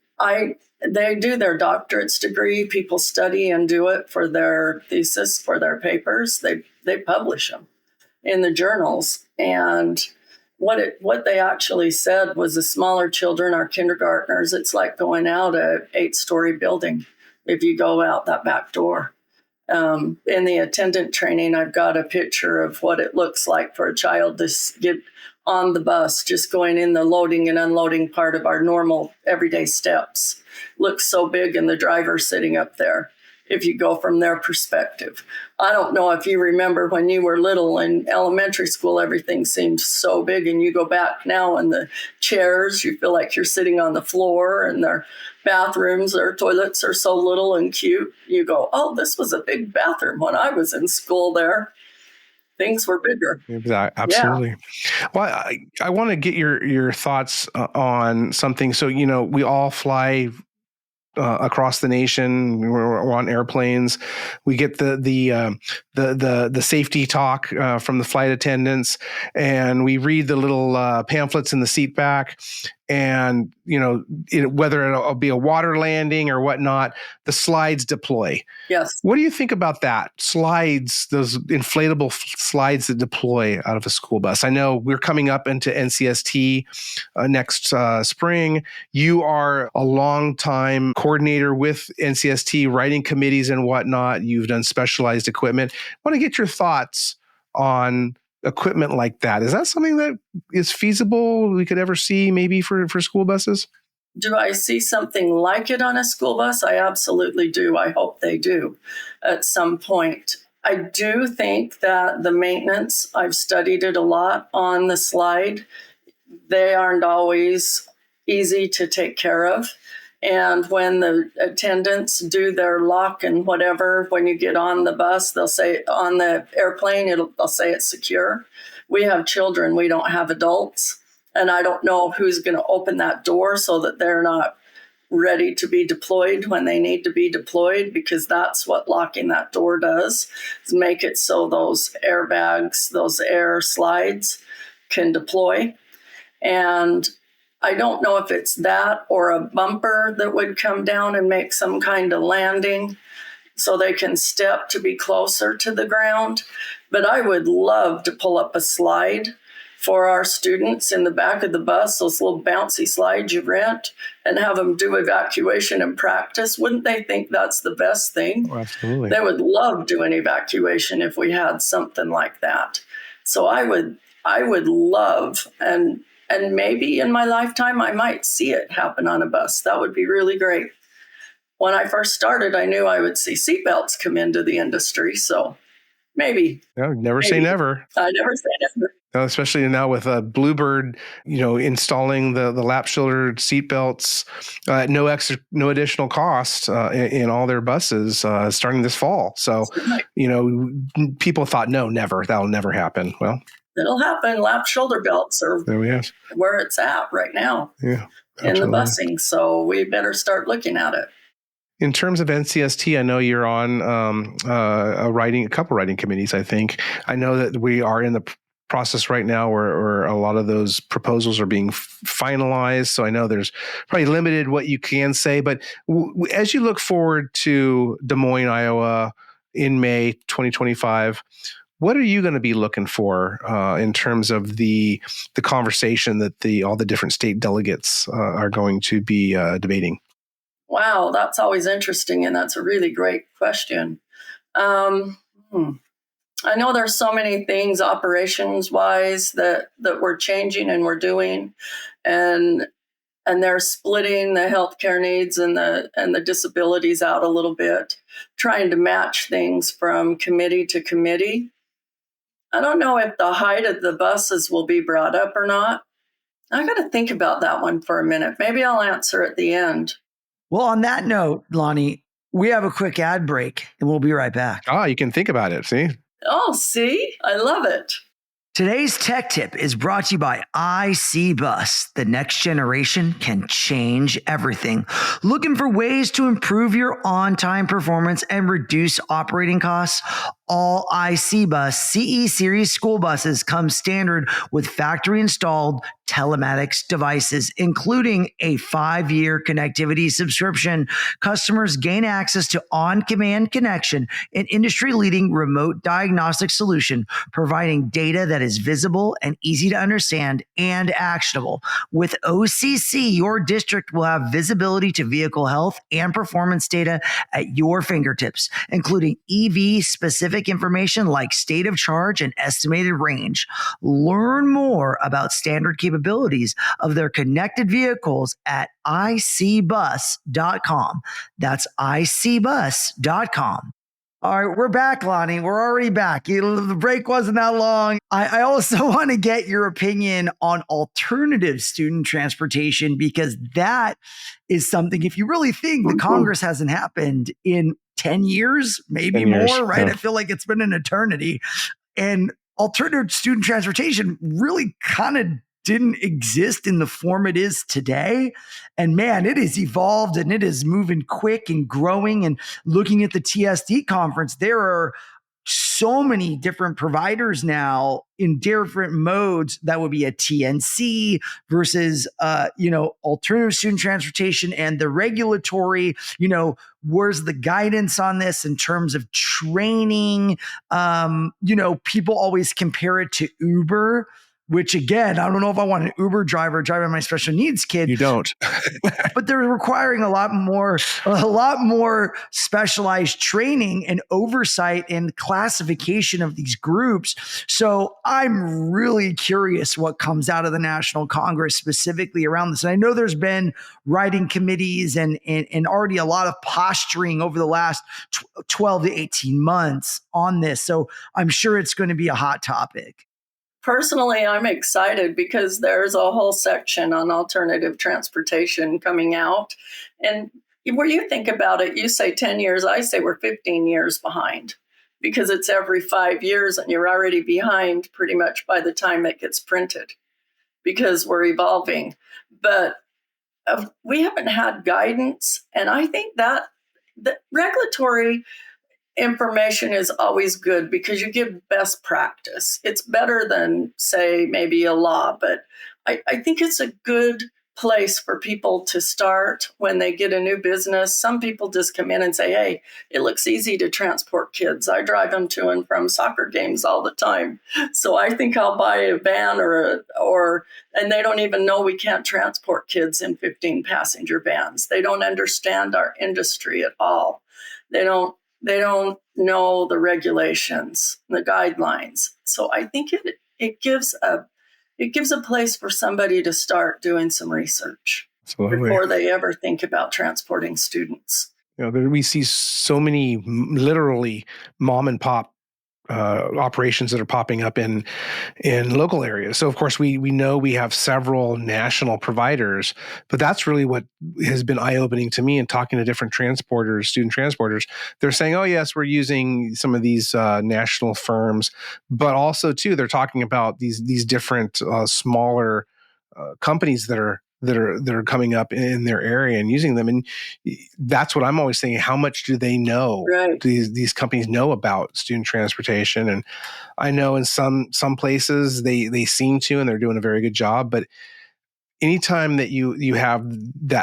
they do their doctorate's degree. People study and do it for their thesis, for their papers. They publish them in the journals. And what they actually said was the smaller children, our kindergartners, it's like going out a 8-story building if you go out that back door. In the attendant training, I've got a picture of what it looks like for a child to get on the bus, just going in the loading and unloading part of our normal everyday steps. Looks so big, and the driver sitting up there, if you go from their perspective. I don't know if you remember when you were little in elementary school, everything seemed so big, and you go back now and the chairs, you feel like you're sitting on the floor, and their bathrooms, their toilets are so little and cute. You go, oh, this was a big bathroom when I was in school there. Things were bigger. Absolutely. Yeah. Well, I want to get your thoughts on something. So, we all fly across the nation. We're on airplanes. We get the safety talk from the flight attendants, and we read the little pamphlets in the seat back. And whether it'll be a water landing or whatnot, the slides deploy. Yes. What do you think about that? Slides, those inflatable slides that deploy out of a school bus. I know we're coming up into NCST next spring. You are a longtime coordinator with NCST, writing committees and whatnot. You've done specialized equipment. I want to get your thoughts on equipment like that. Is that something that is feasible we could ever see maybe for school buses? Do I see something like it on a school bus? I absolutely do. I hope they do at some point. I do think that the maintenance, I've studied it a lot on the slide. They aren't always easy to take care of. And when the attendants do their lock and whatever, when you get on the bus, they'll say on the airplane, they'll say it's secure. We have children, we don't have adults. And I don't know who's going to open that door so that they're not ready to be deployed when they need to be deployed, because that's what locking that door does, is make it so those airbags, those air slides can deploy. And I don't know if it's that or a bumper that would come down and make some kind of landing. so they can step to be closer to the ground. But I would love to pull up a slide for our students in the back of the bus, those little bouncy slides you rent, and have them do evacuation and practice. Wouldn't they think that's the best thing? Oh, absolutely. They would love doing evacuation if we had something like that. So I would love, and maybe in my lifetime I might see it happen on a bus. That would be really great. When I first started, I knew I would see seatbelts come into the industry. So maybe. No, never say never. I never say never. Especially now with Bluebird, installing the lap shoulder seatbelts, no additional cost in all their buses starting this fall. So, people thought, no, never, that'll never happen. Well, it'll happen. Lap shoulder belts are where it's at right now. Yeah, in the busing. So we better start looking at it. In terms of NCST, I know you're on a couple writing committees, I think. I know that we are in the process right now where a lot of those proposals are being finalized. So I know there's probably limited what you can say. But as you look forward to Des Moines, Iowa in May 2025, what are you going to be looking for in terms of the conversation that all the different state delegates are going to be debating? Wow, that's always interesting, and that's a really great question. I know there's so many things operations-wise that we're changing and we're doing, and they're splitting the healthcare needs and the disabilities out a little bit, trying to match things from committee to committee. I don't know if the height of the buses will be brought up or not. I got to think about that one for a minute. Maybe I'll answer at the end. Well, on that note, Launi, we have a quick ad break and we'll be right back. You can think about it. See? Oh, see? I love it. Today's tech tip is brought to you by IC Bus. The next generation can change everything. Looking for ways to improve your on-time performance and reduce operating costs? All IC Bus CE Series school buses come standard with factory-installed telematics devices, including a 5-year connectivity subscription. Customers gain access to on-command connection, an industry-leading remote diagnostic solution, providing data that is visible and easy to understand and actionable. With OCC, your district will have visibility to vehicle health and performance data at your fingertips, including EV-specific information like state of charge and estimated range. Learn more about standard capabilities of their connected vehicles at icbus.com. That's icbus.com. All right, we're back, Launi. We're already back. The break wasn't that long. I also want to get your opinion on alternative student transportation, because that is something, if you really think the Congress hasn't happened in 10 years, maybe 10 years, more, right? yeah. I feel like it's been an eternity. And alternative student transportation really kind of didn't exist in the form it is today. And man, it has evolved and it is moving quick and growing. And looking at the TSD conference, there are so many different providers now in different modes. That would be a TNC versus, alternative student transportation, and the regulatory, where's the guidance on this in terms of training? People always compare it to Uber, which again, I don't know if I want an Uber driver driving my special needs kid. You don't. But they're requiring a lot more specialized training and oversight and classification of these groups. So I'm really curious what comes out of the National Congress specifically around this. And I know there's been writing committees and already a lot of posturing over the last 12 to 18 months on this. So I'm sure it's going to be a hot topic. Personally, I'm excited because there's a whole section on alternative transportation coming out. And where you think about it, you say 10 years, I say we're 15 years behind, because it's every 5 years and you're already behind pretty much by the time it gets printed, because we're evolving. But we haven't had guidance. And I think that the regulatory information is always good because you give best practice. It's better than, say, maybe a law, but I think it's a good place for people to start when they get a new business. Some people just come in and say, hey, it looks easy to transport kids. I drive them to and from soccer games all the time. So I think I'll buy a van and they don't even know we can't transport kids in 15 passenger vans. They don't understand our industry at all. They don't know the regulations, the guidelines. So I think it gives a place for somebody to start doing some research. Absolutely. Before they ever think about transporting students. We see so many literally mom and pop operations that are popping up in local areas. So of course we know we have several national providers, but that's really what has been eye-opening to me in talking to different transporters, student transporters. They're saying, oh yes, we're using some of these national firms, but also too, they're talking about these different smaller companies that are coming up in their area and using them. And that's what I'm always thinking. How much do they know? Right. These companies know about student transportation. And I know in some places they seem to, and they're doing a very good job. But anytime that you have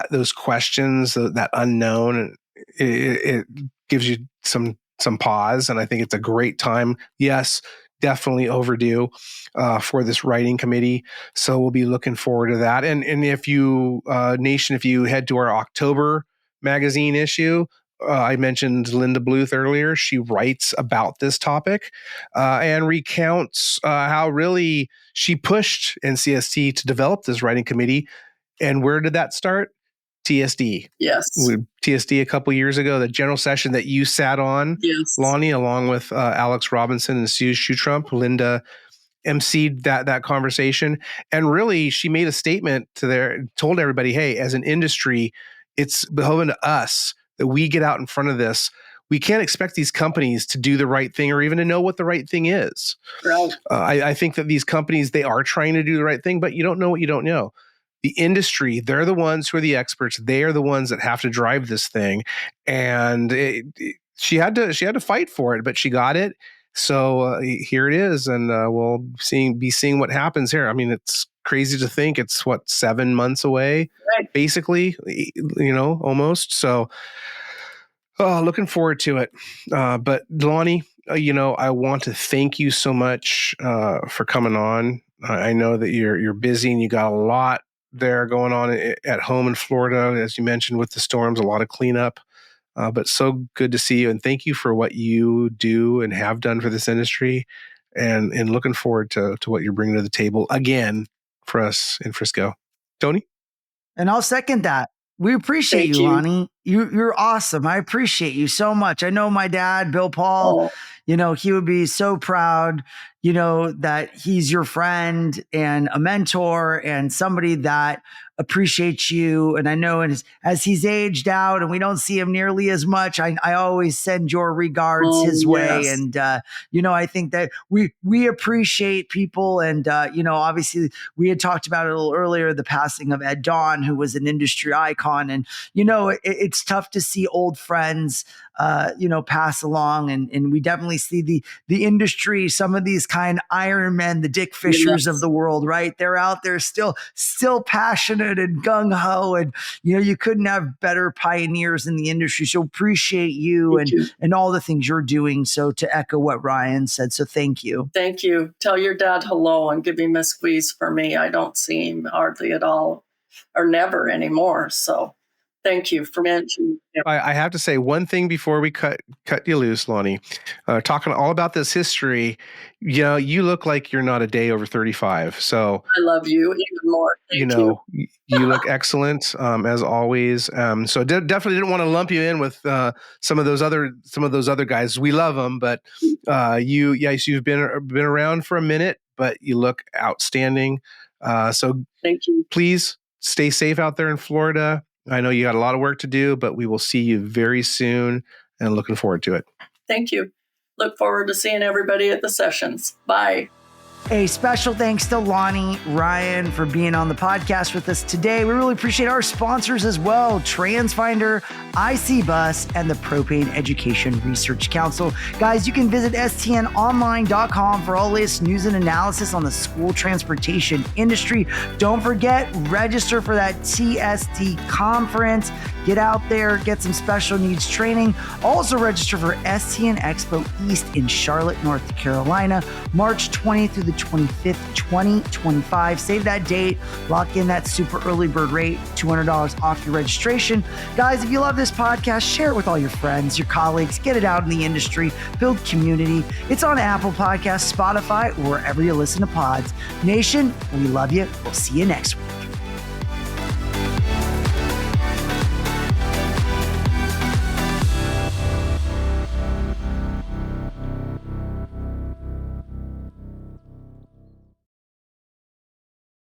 those questions, that unknown, it gives you some pause. And I think it's a great time. Yes, definitely overdue for this writing committee. So we'll be looking forward to that. And if you, Nation, if you head to our October magazine issue, I mentioned Linda Bluth earlier. She writes about this topic and recounts how really she pushed NCST to develop this writing committee. And where did that start? TSD. Yes. TSD a couple years ago, the general session that you sat on, yes. Launi, along with Alex Robinson and Sue Schutrump. Linda emceed that conversation. And really, she made a statement told everybody, hey, as an industry, it's beholden to us that we get out in front of this. We can't expect these companies to do the right thing or even to know what the right thing is. Right. I think that these companies, they are trying to do the right thing, but you don't know what you don't know. The industry, they're the ones who are the experts. They are the ones that have to drive this thing. And she had to fight for it, but she got it. So here it is. And we'll be seeing what happens here. I mean, it's crazy to think it's 7 months away, right. Basically, almost. So looking forward to it. But Launi, I want to thank you so much for coming on. I know that you're busy and you got a lot there going on at home in Florida, as you mentioned, with the storms, a lot of cleanup. But so good to see you, and thank you for what you do and have done for this industry, and looking forward to what you're bringing to the table again for us in Frisco. Tony? And I'll second that. We appreciate Thank you, Launi. You're awesome. I appreciate you so much. I know my dad, Bill Paul, he would be so proud, that he's your friend and a mentor and somebody that appreciates you. And I know as he's aged out and we don't see him nearly as much, I always send your regards his way. And, I think that we appreciate people. And, obviously we had talked about it a little earlier, the passing of Ed Donn, who was an industry icon. And, it's tough to see old friends, pass along. And we definitely see the industry, some of these kind of Iron Men, the Dick Fishers of the world, right? They're out there still passionate and gung ho. And, you couldn't have better pioneers in the industry. So appreciate you and all the things you're doing. So to echo what Ryan said. So thank you. Thank you. Tell your dad hello and give him a squeeze for me. I don't see him hardly at all or never anymore. So thank you for mentioning. I have to say one thing before we cut you loose, Launi. Talking all about this history, you look like you're not a day over 35. So I love you even more. Thank you. You look excellent as always. So definitely didn't want to lump you in with some of those other guys. We love them, but you've been around for a minute, but you look outstanding. So thank you. Please stay safe out there in Florida. I know you got a lot of work to do, but we will see you very soon and looking forward to it. Thank you. Look forward to seeing everybody at the sessions. Bye. A special thanks to Launi, Ryan for being on the podcast with us today. We really appreciate our sponsors as well, TransFinder, IC Bus, and the Propane Education Research Council. Guys, you can visit stnonline.com for all latest news and analysis on the school transportation industry. Don't forget, register for that TSD conference. Get out there, get some special needs training. Also register for STN Expo East in Charlotte, North Carolina, March 20th through the 25th, 2025. Save that date, lock in that super early bird rate, $200 off your registration. Guys, if you love this podcast, share it with all your friends, your colleagues, get it out in the industry, build community. It's on Apple Podcasts, Spotify, or wherever you listen to pods. Nation, we love you. We'll see you next week.